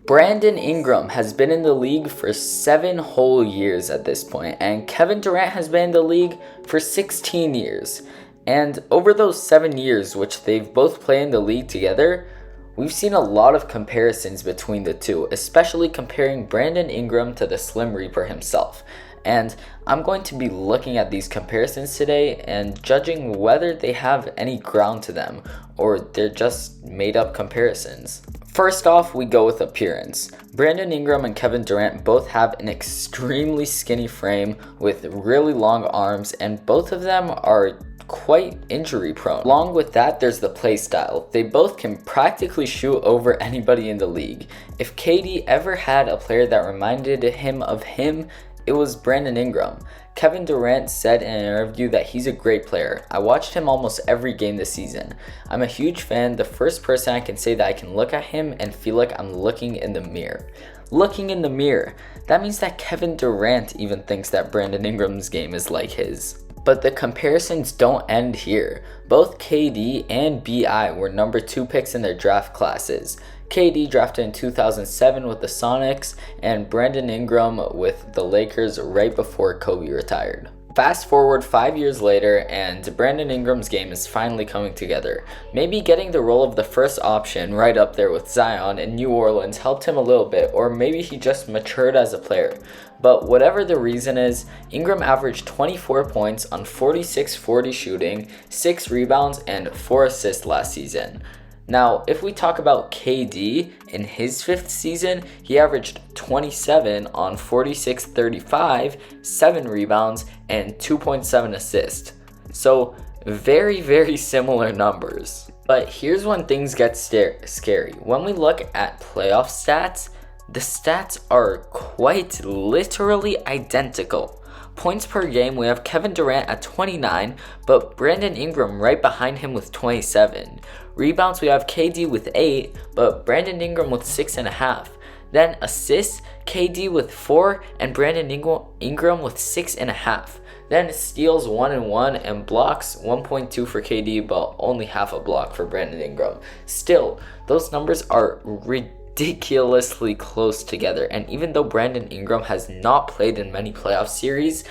Brandon Ingram has been in the league for 7 whole years at this point, and Kevin Durant has been in the league for 16 years. And over those 7 years, which they've both played in the league together, we've seen a lot of comparisons between the two, especially comparing Brandon Ingram to the Slim Reaper himself. And I'm going to be looking at these comparisons today and judging whether they have any ground to them or they're just made up comparisons. First off, we go with appearance. Brandon Ingram and Kevin Durant both have an extremely skinny frame with really long arms, and both of them are quite injury prone. Along with that, there's the play style. They both can practically shoot over anybody in the league. If KD ever had a player that reminded him of him, it was Brandon Ingram. Kevin Durant said in an interview that he's a great player. I watched him almost every game this season. I'm a huge fan. The first person I can say that I can look at him and feel like I'm looking in the mirror. Looking in the mirror. That means that Kevin Durant even thinks that Brandon Ingram's game is like his. But the comparisons don't end here. Both KD and BI were number 2 picks in their draft classes. KD drafted in 2007 with the Sonics, and Brandon Ingram with the Lakers right before Kobe retired. Fast forward 5 years later, and Brandon Ingram's game is finally coming together. Maybe getting the role of the first option right up there with Zion in New Orleans helped him a little bit, or maybe he just matured as a player. But whatever the reason is, Ingram averaged 24 points on 46-40 shooting, 6 rebounds, and 4 assists last season. Now, if we talk about KD, in his 5th season, he averaged 27 on 46-35, 7 rebounds, and 2.7 assists. So, very, very similar numbers. But here's when things get scary. When we look at playoff stats, the stats are quite literally identical. Points per game, we have Kevin Durant at 29, but Brandon Ingram right behind him with 27. Rebounds, we have KD with 8, but Brandon Ingram with 6.5. Then assists, KD with 4, and Brandon Ingram with 6.5. Then steals 1 and 1, and blocks 1.2 for KD, but only half a block for Brandon Ingram. Still, those numbers are ridiculously close together, and even though Brandon Ingram has not played in many playoff series,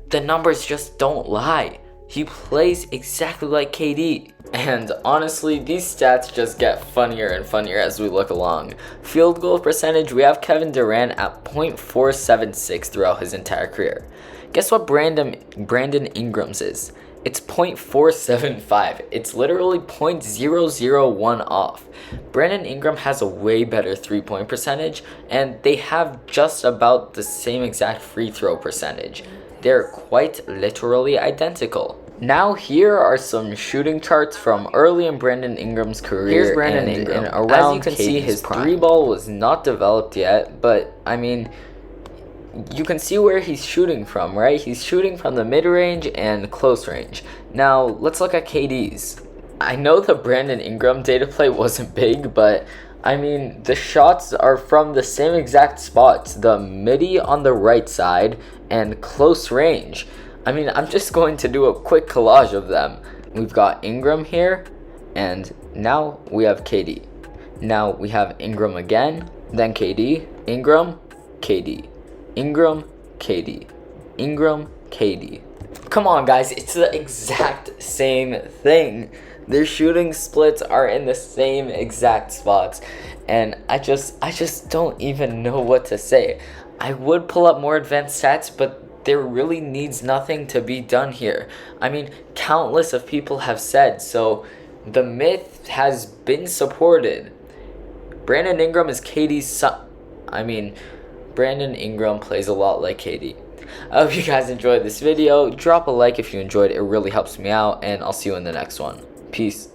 the numbers just don't lie. He plays exactly like KD. And honestly, these stats just get funnier and funnier as we look along. Field goal percentage, we have Kevin Durant at .476 throughout his entire career. Guess what Brandon Ingram's is? It's .475. It's literally .001 off. Brandon Ingram has a way better 3-point percentage, and they have just about the same exact free throw percentage. They're quite literally identical. Now here are some shooting charts from early in Brandon Ingram's career. Here's Brandon Ingram. And around, as you can see, his prime. 3-ball was not developed yet, but I mean, you can see where he's shooting from, right? He's shooting from the mid-range and close range. Now, let's look at KD's. I know the Brandon Ingram data play wasn't big, but I mean, the shots are from the same exact spots. The midi on the right side and close range. I mean, I'm just going to do a quick collage of them. We've got Ingram here, and now we have KD. Now we have Ingram again, then KD, Ingram, KD. Ingram, KD. Ingram, KD. Come on, guys, it's the exact same thing. Their shooting splits are in the same exact spots, and I just don't even know what to say. I would pull up more advanced stats, but there really needs nothing to be done here. I mean, countless of people have said, so the myth has been supported. Brandon Ingram is KD's son. I mean, Brandon Ingram plays a lot like KD. I hope you guys enjoyed this video. Drop a like if you enjoyed it. It really helps me out, and I'll see you in the next one. Peace.